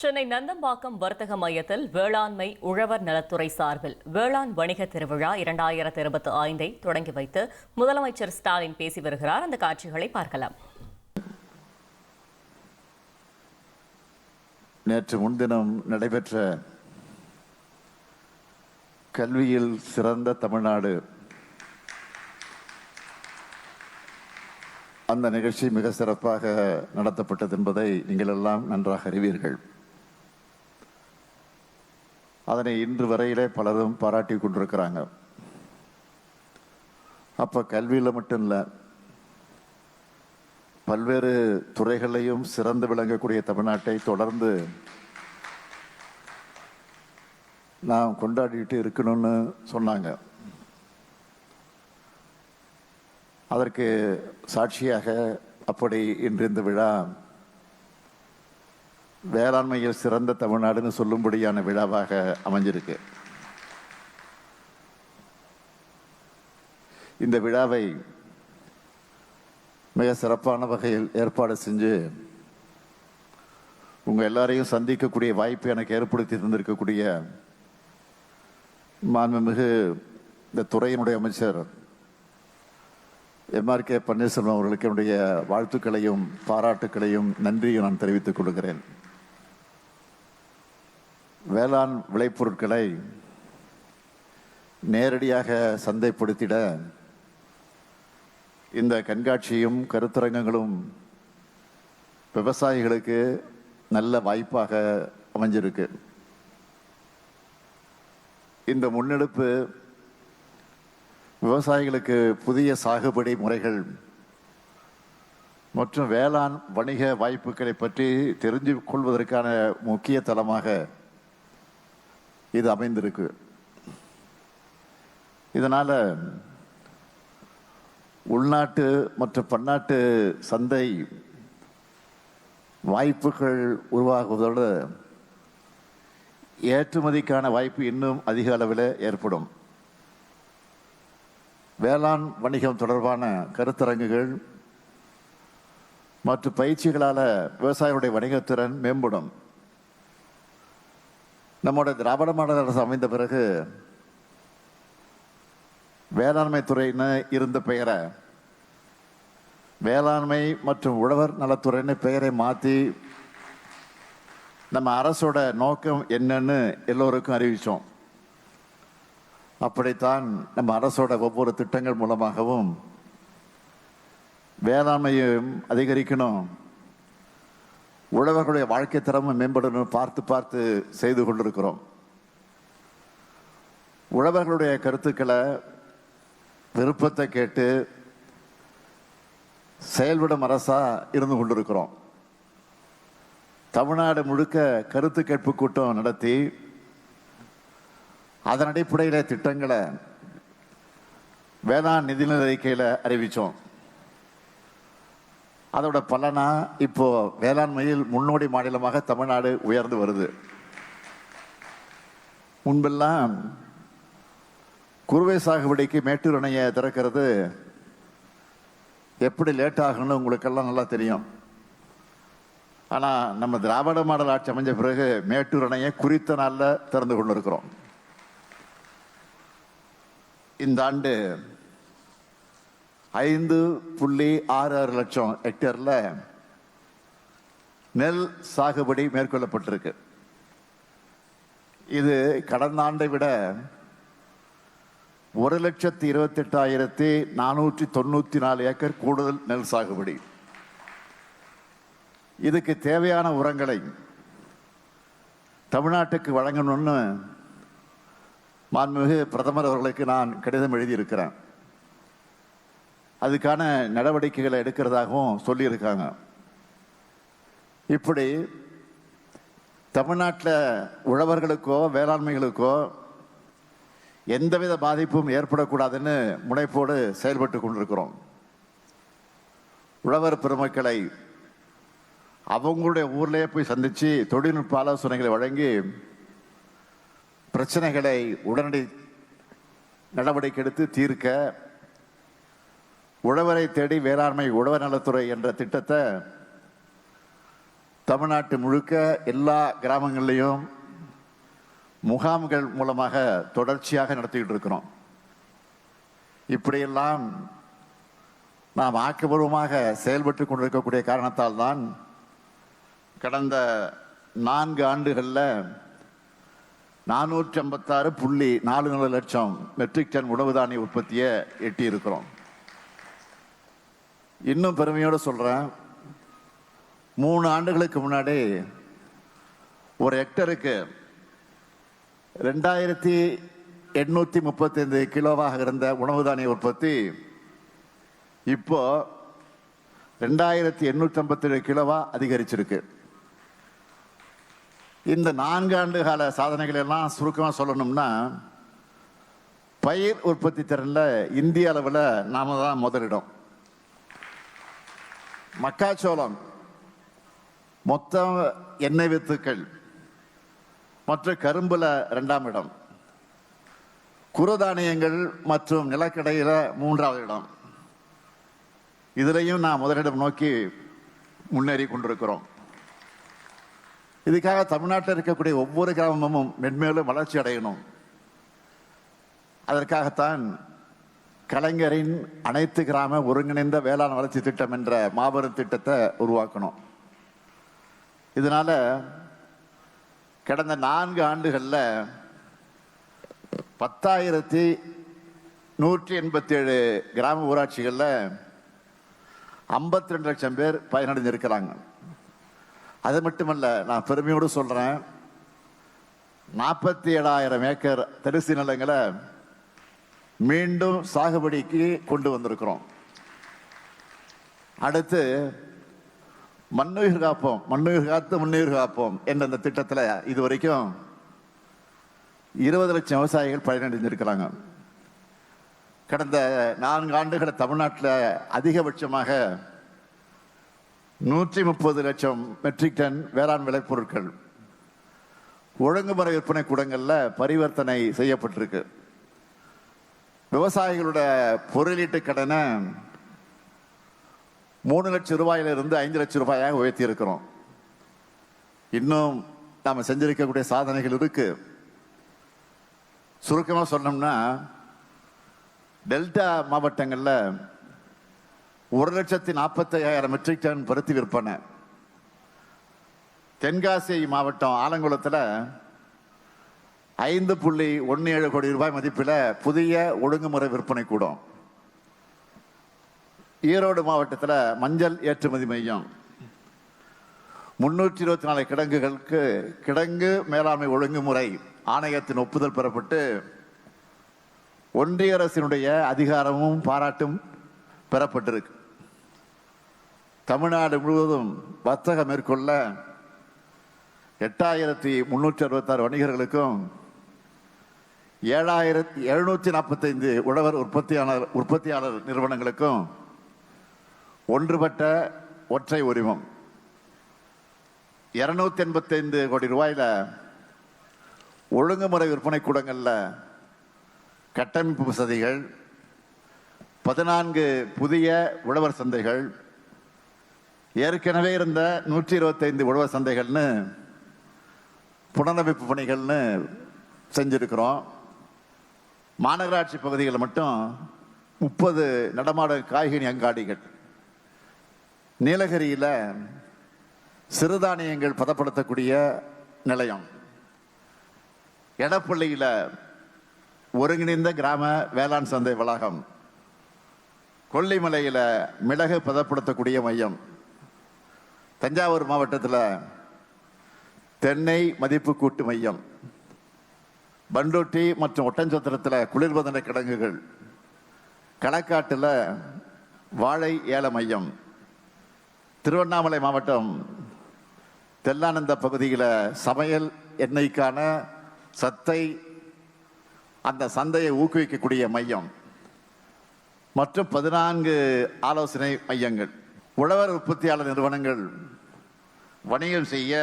சென்னை நந்தம்பாக்கம் வர்த்தக மையத்தில் வேளாண்மை உழவர் நலத்துறை சார்பில் வேளாண் வணிக திருவிழா 2025 தொடங்கி வைத்து முதலமைச்சர் ஸ்டாலின் பேசி வருகிறார். அந்த காட்சிகளை பார்க்கலாம். நேற்று முன்தினம் நடைபெற்ற கல்வியில் சிறந்த தமிழ்நாடு அந்த நிகழ்ச்சி மிக சிறப்பாக நடத்தப்பட்டது என்பதை நீங்கள் எல்லாம் நன்றாக அறிவீர்கள். அதனை இன்று வரையிலே பலரும் பாராட்டி கொண்டிருக்கிறாங்க. அப்போ கல்வியில் மட்டும் இல்லை, பல்வேறு துறைகளையும் சிறந்து விளங்கக்கூடிய தமிழ்நாட்டை தொடர்ந்து நாம் கொண்டாடிட்டு இருக்கணும்னு சொன்னாங்க. அதற்கு சாட்சியாக அப்படி இன்று இந்த விழா வேளாண்மையில் சிறந்த தமிழ்நாடுன்னு சொல்லும்படியான விழாவாக அமைஞ்சிருக்கு. இந்த விழாவை மிக சிறப்பான வகையில் ஏற்பாடு செஞ்சு உங்கள் எல்லாரையும் சந்திக்கக்கூடிய வாய்ப்பு எனக்கு ஏற்படுத்தி தந்திருக்கக்கூடிய மாண்புமிகு இந்த துறையினுடைய அமைச்சர் MRK பன்னீர்செல்வம் அவர்களுக்கு என்னுடைய வாழ்த்துக்களையும் பாராட்டுக்களையும் நன்றியும் நான் தெரிவித்துக் கொள்கிறேன். வேளாண் விளைபொருட்களை நேரடியாக சந்தைப்படுத்திட இந்த கண்காட்சியும் கருத்தரங்கங்களும் விவசாயிகளுக்கு நல்ல வாய்ப்பாக அமைஞ்சிருக்கு. இந்த முன்னெடுப்பு விவசாயிகளுக்கு புதிய சாகுபடி முறைகள் மற்றும் வேளாண் வணிக வாய்ப்புகளை பற்றி தெரிந்து கொள்வதற்கான முக்கிய தளமாக இது அமைந்திருக்கு. இதனால் உள்நாட்டு மற்றும் பன்னாட்டு சந்தை வாய்ப்புகள் உருவாகுவதோடு ஏற்றுமதிக்கான வாய்ப்பு இன்னும் அதிக அளவில் ஏற்படும். வேளாண் வணிகம் தொடர்பான கருத்தரங்குகள் மற்றும் பயிற்சிகளால் விவசாயிகளுடைய வணிகத்திறன் மேம்படும். நம்முடைய திராவிட மாடல் அரசு அமைந்த பிறகு வேளாண்மை துறைன்னு இருந்த பெயரை வேளாண்மை மற்றும் உழவர் நலத்துறைன்னு பெயரை மாற்றி நம்ம அரசோட நோக்கம் என்னன்னு எல்லோருக்கும் அறிவித்தோம். அப்படித்தான் நம்ம அரசோட ஒவ்வொரு திட்டங்கள் மூலமாகவும் வேளாண்மையும் அதிகரிக்கணும், உழவர்களுடைய வாழ்க்கை தரமும் மேம்படணும் பார்த்து பார்த்து செய்து கொண்டிருக்கிறோம். உழவர்களுடைய கருத்துக்களை விருப்பத்தை கேட்டு செயல்படும் அரசா இருந்து கொண்டிருக்கிறோம். தமிழ்நாடு முழுக்க கருத்து கேட்பு கூட்டம் நடத்தி அதன் அடிப்படையில் திட்டங்களை வேளாண் நிதிநிலை அறிக்கையில் அறிவித்தோம். அதோட பலனா இப்போ வேளாண்மையில் முன்னோடி மாநிலமாக தமிழ்நாடு உயர்ந்து வருது. முன்பெல்லாம் குறுவை சாகுபடிக்கு மேட்டூர் அணையை திறக்கிறது எப்படி லேட் ஆகும்னு உங்களுக்கெல்லாம் நல்லா தெரியும். ஆனால் நம்ம திராவிட மாடல் ஆட்சி அமைஞ்ச பிறகு மேட்டூர் அணையை குறித்த நாளில் திறந்து கொண்டு இருக்கிறோம். இந்த ஆண்டு 5.66 லட்சம் ஹெக்டேர்ல நெல் சாகுபடி மேற்கொள்ளப்பட்டிருக்கு. இது கடந்த ஆண்டை விட 1,28,494 ஏக்கர் கூடுதல் நெல் சாகுபடி. இதுக்கு தேவையான உரங்களை தமிழ்நாட்டுக்கு வழங்கணும்னு மாண்புமிகு பிரதமர் அவர்களுக்கு நான் கடிதம் எழுதியிருக்கிறேன். அதுக்கான நடவடிக்கைகளை எடுக்கிறதாகவும் சொல்லியிருக்காங்க. இப்படி தமிழ்நாட்டில் உழவர்களுக்கோ வேளாண்மைகளுக்கோ எந்தவித பாதிப்பும் ஏற்படக்கூடாதுன்னு முனைப்போடு செயல்பட்டு கொண்டிருக்கிறோம். உழவர் பெருமக்களை அவங்களுடைய ஊர்லேயே போய் சந்தித்து தொழில்நுட்ப ஆலோசனைகளை வழங்கி பிரச்சனைகளை உடனடி நடவடிக்கை எடுத்து தீர்க்க உழவரை தேடி வேளாண்மை உழவர் நலத்துறை என்ற திட்டத்தை தமிழ்நாட்டு முழுக்க எல்லா கிராமங்கள்லையும் முகாம்கள் மூலமாக தொடர்ச்சியாக நடத்திக்கிட்டு இருக்கிறோம். இப்படியெல்லாம் நாம் ஆக்கப்பூர்வமாக செயல்பட்டு கொண்டிருக்கக்கூடிய காரணத்தால் தான் கடந்த 4 ஆண்டுகளில் 456.44 லட்சம் மெட்ரிக் டன் உணவு தானிய உற்பத்தியை எட்டி இருக்கிறோம். இன்னும் பெருமையோடு சொல்றேன், 3 ஆண்டுகளுக்கு முன்னாடி ஒரு ஹெக்டருக்கு 2835 கிலோவாக இருந்த உணவு தானிய உற்பத்தி இப்போ 2857 கிலோவா அதிகரிச்சிருக்கு. இந்த 4 ஆண்டு கால சாதனைகள் எல்லாம் சுருக்கமாக சொல்லணும்னா, பயிர் உற்பத்தி திறனில் இந்திய அளவில் நாம தான் முதலிடம். மக்காச்சோளம் மொத்த எண்ணெய் வித்துக்கள் மற்றும் கரும்புல 2ஆம் இடம், குறுதானியங்கள் மற்றும் நிலக்கடையில 3ஆவது இடம். இதுலையும் நான் முதலிடம் நோக்கி முன்னேறி கொண்டிருக்கிறோம். இதுக்காக தமிழ்நாட்டில் இருக்கக்கூடிய ஒவ்வொரு கிராமமும் மென்மேலும் வளர்ச்சி அடையணும். அதற்காகத்தான் கலைஞரின் அனைத்து கிராம ஒருங்கிணைந்த வேளாண் வளர்ச்சி திட்டம் என்ற மாபெரும் திட்டத்தை உருவாக்கணும். இதனால கடந்த 4 ஆண்டுகளில் 10,187 கிராம ஊராட்சிகளில் 52 லட்சம் பேர் பயனடைஞ்சிருக்கிறாங்க. அது மட்டுமல்ல, நான் பெருமையோடு சொல்றேன், 47,000 ஏக்கர் தரிசு நிலங்களை மீண்டும் சாகுபடிக்கு கொண்டு வந்திருக்கிறோம். அடுத்து மண்ணுயிர் காப்போம், மண்ணுயிர் காத்து முன்னுயிர் காப்போம் என்ற இந்த திட்டத்தில் இதுவரைக்கும் 20 லட்சம் விவசாயிகள் பயனடைஞ்சிருக்கிறாங்க. கடந்த 4 ஆண்டுகள் தமிழ்நாட்டில் அதிகபட்சமாக 130 லட்சம் மெட்ரிக் டன் வேளாண் விளைபொருட்கள் ஒழுங்குமுறை விற்பனை கூடங்களில் பரிவர்த்தனை செய்யப்பட்டிருக்கு. விவசாயிகளுடைய பொருளீட்டு கடனை 3 லட்சம் ரூபாயிலிருந்து 5 லட்சம் ரூபாயாக உயர்த்தி இருக்கிறோம். இன்னும் நாம் செஞ்சிருக்கக்கூடிய சாதனைகள் இருக்கு. சுருக்கமாக சொன்னோம்னா, டெல்டா மாவட்டங்களில் 1,45,000 மெட்ரிக் டன் பருத்தி விற்பனை, தென்காசி மாவட்டம் ஆலங்குளத்தில் 5.17 கோடி ரூபாய் மதிப்பில் புதிய ஒழுங்குமுறை விற்பனை கூடம், ஈரோடு மாவட்டத்தில் மஞ்சள் ஏற்றுமதி மையம், 324 கிடங்குகளுக்கு கிடங்கு மேலாண்மை ஒழுங்குமுறை ஆணையத்தின் ஒப்புதல் பெறப்பட்டு ஒன்றிய அரசினுடைய அதிகாரமும் பாராட்டும் பெறப்பட்டிருக்கு. தமிழ்நாடு முழுவதும் வர்த்தகம் மேற்கொள்ள 8,366 வணிகர்களுக்கும் 7,745 உழவர் உற்பத்தியாளர் நிறுவனங்களுக்கும் ஒன்றுபட்ட ஒற்றை உரிமம், 285 கோடி ரூபாயில ஒழுங்குமுறை விற்பனை கூடங்களில் கட்டமைப்பு வசதிகள், 14 புதிய உழவர் சந்தைகள், ஏற்கனவே இருந்த 125 உழவர் சந்தைகள்னு புனரமைப்பு பணிகள்னு செஞ்சிருக்கிறோம். மாநகராட்சி பகுதிகளில் மட்டும் 30 நடமாடும் காய்கனி அங்காடிகள், நீலகிரியில் சிறுதானியங்கள் பதப்படுத்தக்கூடிய நிலையம், எடப்பள்ளியில் ஒருங்கிணைந்த கிராம வேளாண் சந்தை வளாகம், கொல்லிமலையில் மிளகு பதப்படுத்தக்கூடிய மையம், தஞ்சாவூர் மாவட்டத்தில் தென்னை மதிப்பு கூட்டு மையம், பண்டூட்டி மற்றும் ஒட்டஞ்சத்திரத்தில் குளிர்பதன கிடங்குகள், களக்காட்டில் வாழை ஏல மையம், திருவண்ணாமலை மாவட்டம் தெல்லானந்த பகுதியில் சமையல் எண்ணெய்க்கான சத்தை அந்த சந்தையை ஊக்குவிக்கக்கூடிய மையம் மற்றும் 14 ஆலோசனை மையங்கள். உழவர் உற்பத்தியாளர் நிறுவனங்கள் வணிகம் செய்ய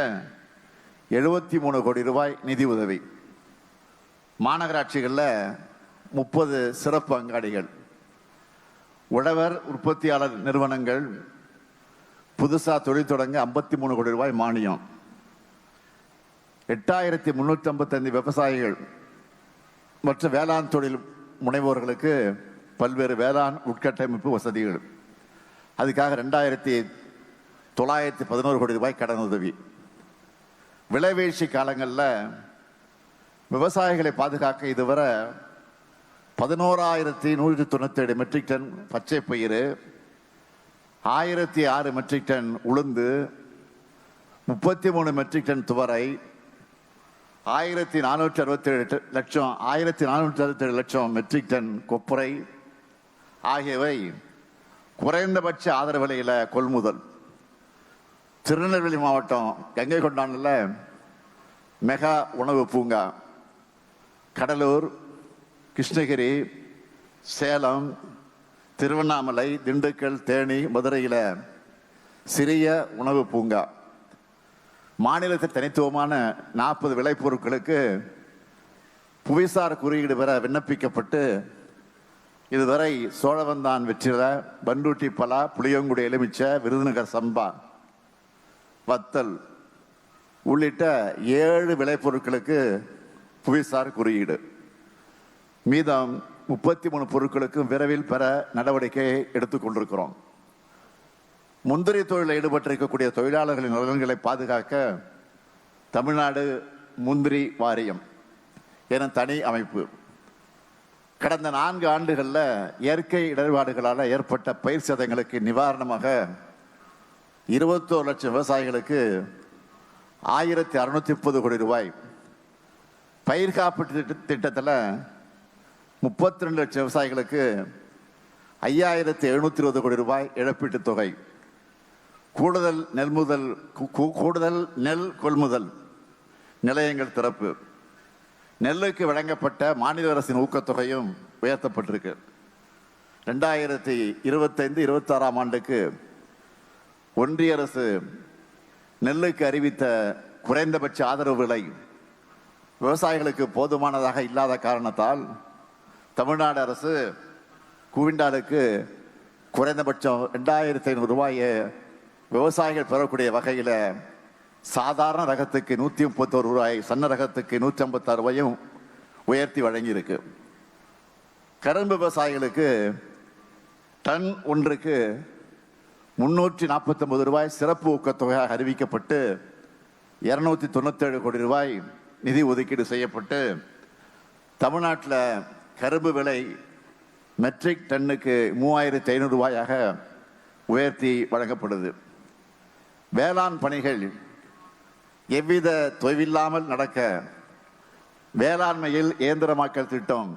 73 கோடி ரூபாய் நிதி உதவி, மாநகராட்சிகளில் 30 சிறப்பு அங்காடிகள், உழவர் உற்பத்தியாளர் நிறுவனங்கள் புதுசா தொழில் தொடங்க 53 கோடி ரூபாய் மானியம். 8355 விவசாயிகள் மற்றும் வேளாண் தொழில் முனைவோர்களுக்கு பல்வேறு வேளாண் உட்கட்டமைப்பு வசதிகள். அதுக்காக 2911 கோடி ரூபாய் கடன் உதவி. விளைவீழ்ச்சி காலங்களில் விவசாயிகளை பாதுகாக்க இதுவரை 11,197 மெட்ரிக் டன் பச்சை பயிறு, 1006 மெட்ரிக் டன் உளுந்து, 33 மெட்ரிக் டன் துவரை, 1467 லட்சம் மெட்ரிக் டன் கொப்பரை ஆகியவை குறைந்தபட்ச ஆதரவு விலையில கொள்முதல். திருநெல்வேலி மாவட்டம் கங்கை கொண்டானில் மெகா உணவு பூங்கா, கடலூர், கிருஷ்ணகிரி, சேலம், திருவண்ணாமலை, திண்டுக்கல், தேனி, மதுரையில் சிறிய உணவு பூங்கா. மாநிலத்தில் தனித்துவமான 40 விளைபொருட்களுக்கு புவிசார் குறியீடு பெற விண்ணப்பிக்கப்பட்டு இதுவரை சோழவந்தான் வெற்றில, பண்டூட்டி பலா, புளியங்குடி எலுமிச்சை, விருதுநகர் சம்பா, வத்தல் உள்ளிட்ட 7 விளைபொருட்களுக்கு புவிசார் குறியீடு. மீதம் 33 பொருட்களுக்கு விரைவில் பெற நடவடிக்கை எடுத்துக்கொண்டிருக்கிறோம். முந்திரி தொழிலில் ஈடுபட்டிருக்கக்கூடிய தொழிலாளர்களின் நலன்களை பாதுகாக்க தமிழ்நாடு முந்திரி வாரியம் என தனி அமைப்பு கடந்த 4 ஆண்டுகளில் இயற்கை இடர்பாடுகளால் ஏற்பட்ட பயிர் சேதங்களுக்கு நிவாரணமாக 21 லட்சம் விவசாயிகளுக்கு 1630 கோடி ரூபாய், பயிர் காப்பீட்டு திட்டத்தில் 32 லட்சம் விவசாயிகளுக்கு 5720 கோடி ரூபாய் இழப்பீட்டுத் தொகை, கூடுதல் நெல் கொள்முதல் நிலையங்கள் திறப்பு, நெல்லுக்கு வழங்கப்பட்ட மாநில அரசின் ஊக்கத்தொகையும் உயர்த்தப்பட்டிருக்கு. 2025-26 ஆண்டுக்கு ஒன்றிய அரசு நெல்லுக்கு அறிவித்த குறைந்தபட்ச ஆதரவு விலை விவசாயிகளுக்கு போதுமானதாக இல்லாத காரணத்தால் தமிழ்நாடு அரசு குவிண்டாலுக்கு குறைந்தபட்சம் 2500 ரூபாயை விவசாயிகள் பெறக்கூடிய வகையில் சாதாரண ரகத்துக்கு 131 ரூபாய், சன்ன ரகத்துக்கு 156 ரூபாயும் உயர்த்தி வழங்கியிருக்கு. கரும்பு விவசாயிகளுக்கு டன் ஒன்றுக்கு 349 ரூபாய் சிறப்பு ஊக்கத்தொகையாக அறிவிக்கப்பட்டு 297 கோடி ரூபாய் நிதி ஒதுக்கீடு செய்யப்பட்டு தமிழ்நாட்டில் கரும்பு விலை மெட்ரிக் டன்னுக்கு 3500 ரூபாயாக உயர்த்தி வழங்கப்படுது. வேளாண் பணிகள் எவ்வித தொய்வில்லாமல் நடக்க வேளாண்மையில் இயந்திரமாக்கல் திட்டம்,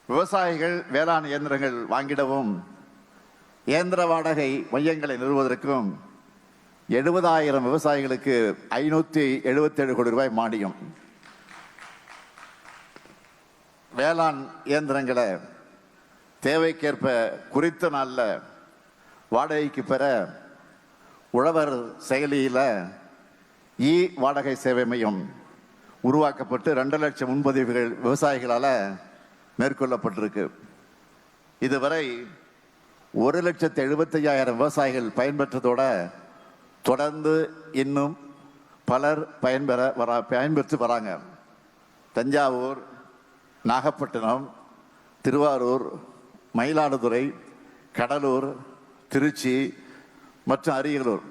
விவசாயிகள் வேளாண் இயந்திரங்கள் வாங்கிடவும் இயந்திர வாடகை மையங்களை நிறுவுவதற்கும் 70,000 விவசாயிகளுக்கு 577 கோடி ரூபாய் மானியம். வேளாண் இயந்திரங்களை தேவைக்கேற்ப குறித்த நாளில் வாடகைக்கு பெற உழவர் செயலியில் வாடகை சேவை மையம் உருவாக்கப்பட்டு 2 லட்சம் முன்பதிவுகள் விவசாயிகளால் மேற்கொள்ளப்பட்டிருக்கு. இதுவரை 1,75,000 விவசாயிகள் பயன்பெற்றதோட தொடர்ந்து இன்னும் பலர் பயன்பெற்று வராங்க. தஞ்சாவூர், நாகப்பட்டினம், திருவாரூர், மயிலாடுதுறை, கடலூர், திருச்சி மற்றும் அரியலூர்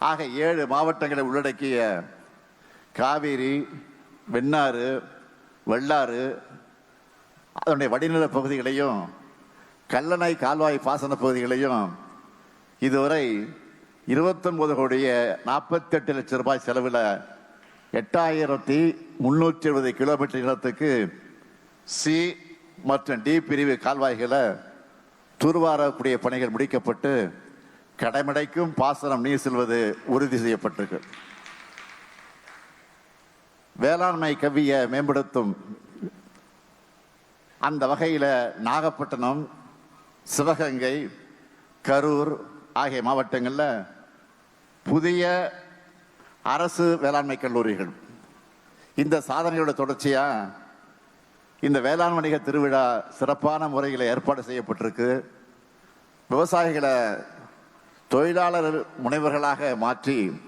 ஆக 7 மாவட்டங்களை உள்ளடக்கிய காவேரி, வெண்ணாறு, வெள்ளாறு அதனுடைய வடிநில பகுதிகளையும் கல்லணை கால்வாய் பாசன பகுதிகளையும் இதுவரை 29 கோடியே 48 லட்சம் ரூபாய் செலவில் 8370 கிலோமீட்டர் நிலத்துக்கு சி மற்றும் டி பிரிவு கால்வாய்களை தூர்வாரக்கூடிய பணிகள் முடிக்கப்பட்டு கடைமடைக்கும் பாசனம் நீர் செல்வது உறுதி செய்யப்பட்டிருக்கு. வேளாண்மை கவ்வியை மேம்படுத்தும் அந்த வகையில் நாகப்பட்டினம், சிவகங்கை, கரூர் ஆகிய மாவட்டங்களில் புதிய அரசு வேளாண்மை கல்லூரிகள். இந்த சாதனையோட தொடர்ச்சியாக இந்த வேளாண் வணிக திருவிழா சிறப்பான முறையில் ஏற்பாடு செய்யப்பட்டிருக்கு. விவசாயிகளை தொழிலாளர் முனைவர்களாக மாற்றி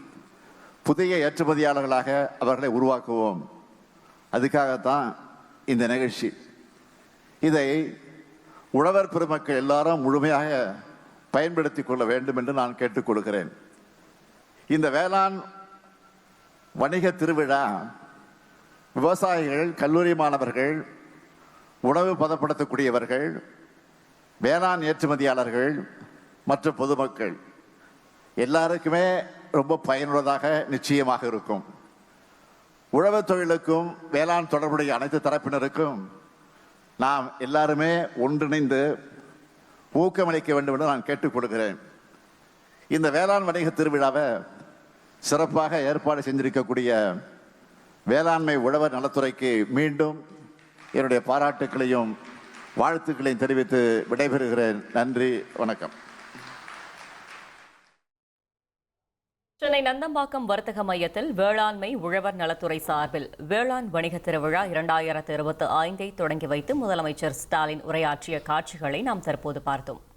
புதிய ஏற்றுமதியாளர்களாக அவர்களை உருவாக்குவோம். அதுக்காகத்தான் இந்த நிகழ்ச்சி. இதை உழவர் பெருமக்கள் எல்லாரும் முழுமையாக பயன்படுத்தி கொள்ள வேண்டும் என்று நான் கேட்டுக்கொள்கிறேன். இந்த வேளாண் வணிக திருவிழா விவசாயிகள், கல்லூரி மாணவர்கள், உணவு பதப்படுத்தக்கூடியவர்கள், வேளாண் ஏற்றுமதியாளர்கள் மற்றும் பொதுமக்கள் எல்லாருக்குமே ரொம்ப பயனுள்ளதாக நிச்சயமாக இருக்கும். உழவுத் தொழிலுக்கும் வேளாண் தொடர்புடைய அனைத்து தரப்பினருக்கும் நாம் எல்லாருமே ஒன்றிணைந்து ஊக்கமளிக்க வேண்டும் என்று நான் கேட்டுக்கொள்கிறேன். இந்த வேளாண் வணிக திருவிழாவை சிறப்பாக ஏற்பாடு செஞ்சிருக்கக்கூடிய வேளாண்மை உழவர் நலத்துறைக்கு மீண்டும் என்னுடைய பாராட்டுக்களையும் வாழ்த்துக்களையும் தெரிவித்து விடைபெறுகிறேன். நன்றி, வணக்கம். சென்னை நந்தம்பாக்கம் வர்த்தக மையத்தில் வேளாண்மை உழவர் நலத்துறை சார்பில் வேளாண் வணிக திருவிழா 2025 தொடங்கி வைத்து முதலமைச்சர் ஸ்டாலின் உரையாற்றிய காட்சிகளை நாம் தற்போது பார்த்தோம்.